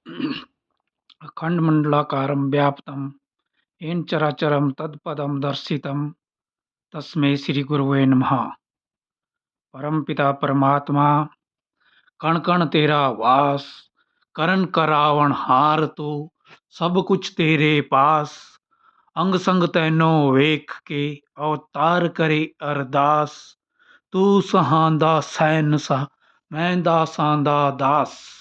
अखण्डमण्डलाकारं व्याप्तं येन चराचरं तत्पदं दर्शितं तस्मै श्रीगुरवे नमः। परमपिता परमात्मा, कण कण तेरा वास, करन करावण हार तू, सब कुछ तेरे पास। अंग संग तैनो वेख के अवतार करे अरदास। तू सहांदा सैन सा, मैं दासांदा दास।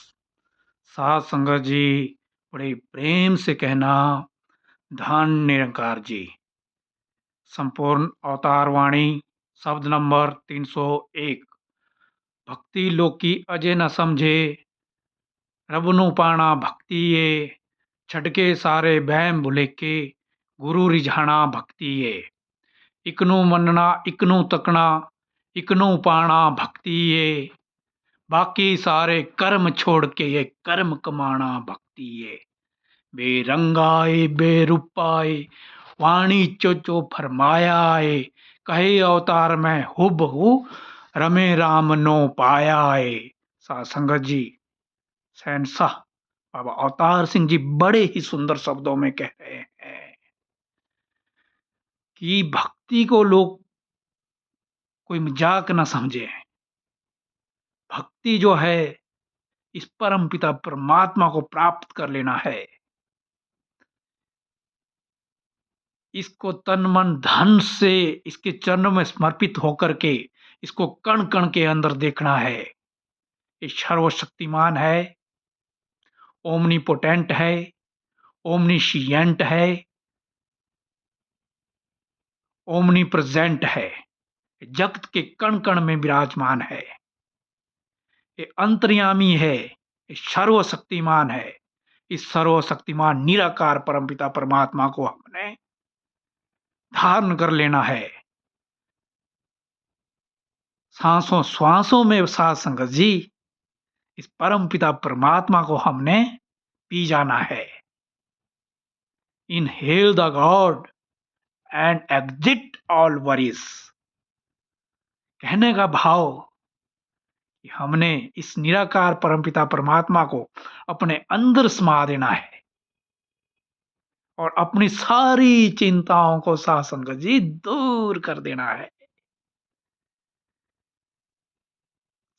साध संगत जी, बड़े प्रेम से कहना, धन निरंकार जी। संपूर्ण अवतार वाणी शब्द नंबर 301। भक्ति लोकी अजय न समझे, रब नू पाना भक्ति ये। छटके सारे बहम भुलेखे, गुरु रिझाना भक्ति ये। इकनू मनना इकनू तकना, इकनू पाना भक्ति ये। बाकी सारे कर्म छोड़ के ये कर्म कमाना भक्ति ये। बेरंगाए बेरूपाए, वाणी चो चो फरमायाए। कहे अवतार में हुबहू, रमे राम नो पायाए। सा संगत जी, शहनशाह बाबा अवतार सिंह जी बड़े ही सुंदर शब्दों में कह रहे हैं कि भक्ति को लोग कोई मजाक ना समझे। भक्ति जो है, इस परम पिता परमात्मा को प्राप्त कर लेना है। इसको तन मन धन से इसके चरणों में समर्पित होकर के इसको कण कण के अंदर देखना है। ये सर्वशक्तिमान है, ओमनीपोटेंट है, ओमनीशिएंट है, ओमनी प्रेजेंट है। जगत के कण कण में विराजमान है। ये अंतर्यामी है, ये सर्वशक्तिमान है। इस सर्वशक्तिमान निराकार परमपिता परमात्मा को हमने धारण कर लेना है। सांसों श्वासों में साध संगत जी, इस परम पिता परमात्मा को हमने पी जाना है। Inhale the God and exit all worries. कहने का भाव कि हमने इस निराकार परमपिता परमात्मा को अपने अंदर समा देना है और अपनी सारी चिंताओं को साध संगत जी दूर कर देना है।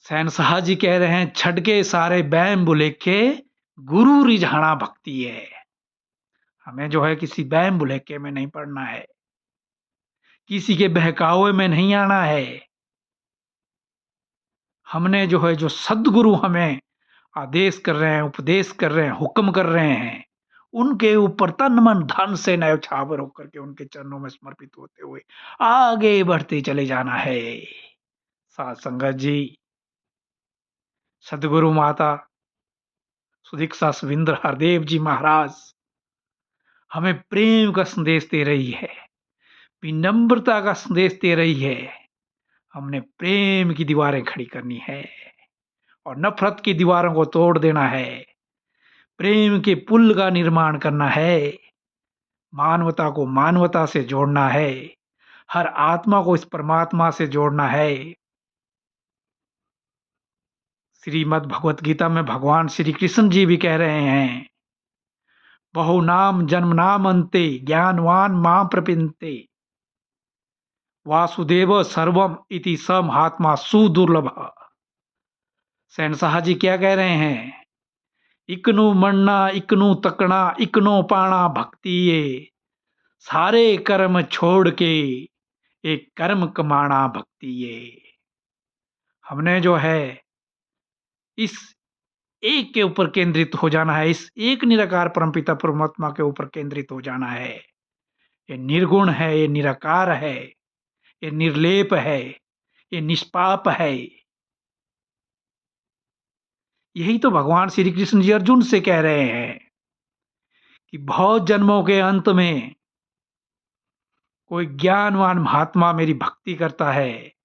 शहनशाह जी कह रहे हैं, छटके सारे बैम बुलेखे, गुरु रिझाना भक्ति है। हमें जो है किसी बैम बुलेखे में नहीं पड़ना है, किसी के बहकावे में नहीं आना है। हमने जो है, जो सद्गुरु हमें आदेश कर रहे हैं, उपदेश कर रहे हैं, हुक्म कर रहे हैं, उनके ऊपर तन मन धन से न्यौछावर होकर के उनके चरणों में समर्पित होते हुए आगे बढ़ते चले जाना है। साध संगत जी, सदगुरु माता सुदीक्षा सुविंद्र हरदेव जी महाराज हमें प्रेम का संदेश दे रही है, विनम्रता का संदेश दे रही है। हमने प्रेम की दीवारें खड़ी करनी है और नफरत की दीवारों को तोड़ देना है। प्रेम के पुल का निर्माण करना है। मानवता को मानवता से जोड़ना है। हर आत्मा को इस परमात्मा से जोड़ना है। श्रीमद् भगवत गीता में भगवान श्री कृष्ण जी भी कह रहे हैं, बहु नाम जन्म नाम अंते ज्ञानवान मां प्रपिंते वासुदेव सर्वम इति स महात्मा सुदुर्लभ। शहनशाह जी क्या कह रहे हैं, इकनू मरना इकनू तकना इकनो पाना भक्ति ये। सारे कर्म छोड़ के एक कर्म कमाना भक्ति ये। हमने जो है इस एक के ऊपर केंद्रित हो जाना है, इस एक निराकार परमपिता परमात्मा के ऊपर केंद्रित हो जाना है। ये निर्गुण है, ये निराकार है, ये निर्लेप है, ये निष्पाप है। यही तो भगवान श्री कृष्ण जी अर्जुन से कह रहे हैं कि बहुत जन्मों के अंत में कोई ज्ञानवान महात्मा मेरी भक्ति करता है,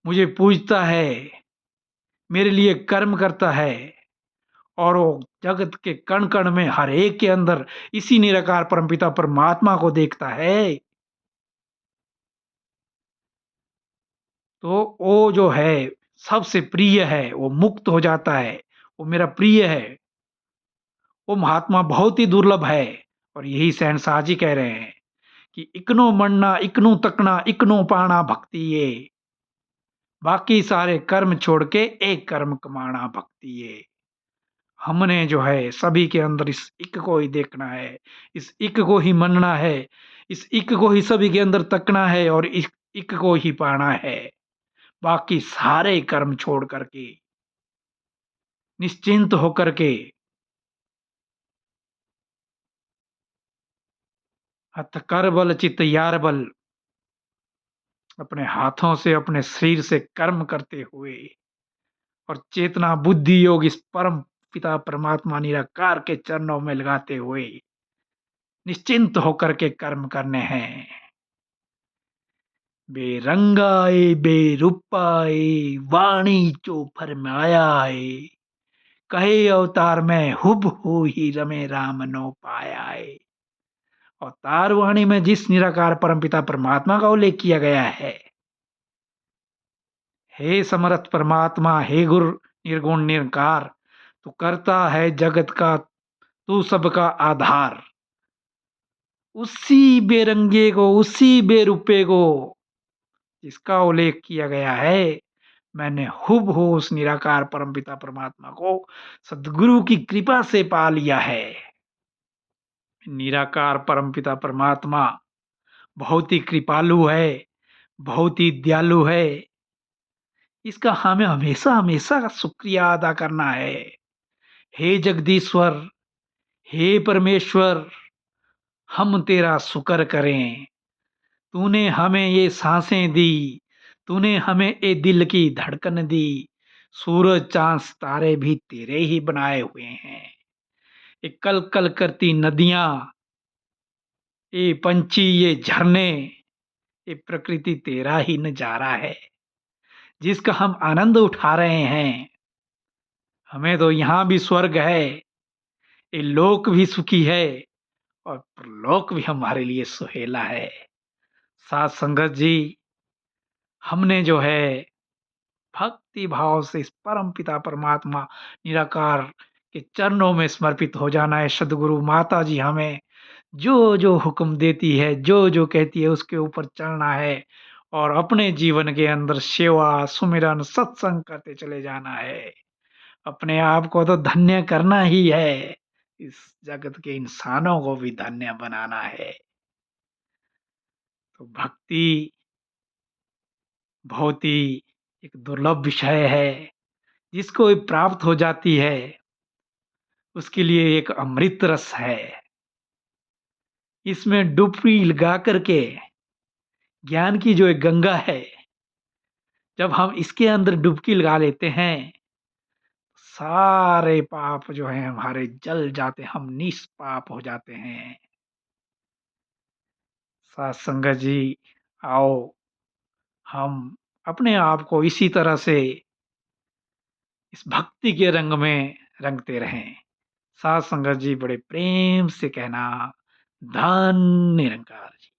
मुझे पूजता है, मेरे लिए कर्म करता है और वो जगत के कण कण में हर एक के अंदर इसी निराकार परमपिता परमात्मा को देखता है, तो वो जो है सबसे प्रिय है, वो मुक्त हो जाता है, वो मेरा प्रिय है। वो महात्मा बहुत ही दुर्लभ है और यही शहनशाह जी कह रहे हैं कि इकनो मरना, इकनो तकना, इकनो पाना भक्ति ये, बाकी सारे कर्म छोड़ के एक कर्म कमाना भक्ति ये। हमने जो है सभी के अंदर इस एक को ही देखना है, इस एक को ही मनना है, इस एक को ही सभी के अंदर तकना है और इस एक को ही पाना है। बाकी सारे कर्म छोड़ करके, निश्चिंत होकर के, अथ कर बल चित यार बल, अपने हाथों से अपने शरीर से कर्म करते हुए और चेतना बुद्धि योग इस परम पिता परमात्मा निराकार के चरणों में लगाते हुए निश्चिंत होकर के कर्म करने हैं। बेरंगाए बेरूपाए वाणी जो फरमायाए, कहे अवतार में हुब हो ही रमे राम नो पायाए। अवतार वाणी में जिस निराकार परमपिता परमात्मा का उल्लेख किया गया है, हे समर्थ परमात्मा, हे गुरु निर्गुण निरंकार, तू करता है जगत का, तू सबका आधार। उसी बेरंगे को, उसी बेरूपे को जिसका उल्लेख किया गया है, मैंने हूबहू उस निराकार परमपिता परमात्मा को सदगुरु की कृपा से पा लिया है। निराकार परमपिता परमात्मा बहुत ही कृपालु है, बहुत ही दयालु है। इसका हमें हमेशा हमेशा शुक्रिया अदा करना है। हे जगदीश्वर, हे परमेश्वर, हम तेरा शुक्र करें। तूने हमें ये सांसें दी, तूने हमें ये दिल की धड़कन दी। सूरज चांद तारे भी तेरे ही बनाए हुए हैं। ये कल कल करती नदियां, ये पंछी, ये झरने, ये प्रकृति तेरा ही नजारा है जिसका हम आनंद उठा रहे हैं। हमें तो यहाँ भी स्वर्ग है, ये लोक भी सुखी है और परलोक भी हमारे लिए सुहेला है। साथ संगत जी, हमने जो है भक्ति भाव से इस परम पिता परमात्मा निराकार के चरणों में समर्पित हो जाना है। सदगुरु माता जी हमें जो जो हुक्म देती है, जो जो कहती है, उसके ऊपर चलना है और अपने जीवन के अंदर सेवा, सुमिरन, सत्संग करते चले जाना है। अपने आप को तो धन्य करना ही है, इस जगत के इंसानों को भी धन्य बनाना है। तो भक्ति बहुत ही एक दुर्लभ विषय है। जिसको ये प्राप्त हो जाती है, उसके लिए एक अमृत रस है। इसमें डुबकी लगा करके ज्ञान की जो एक गंगा है, जब हम इसके अंदर डुबकी लगा लेते हैं, सारे पाप जो हैं हमारे जल जाते, हम निष्पाप हो जाते हैं। साथ संगत जी, आओ हम अपने आप को इसी तरह से इस भक्ति के रंग में रंगते रहें। साथ संगत जी, बड़े प्रेम से कहना, धन निरंकार जी।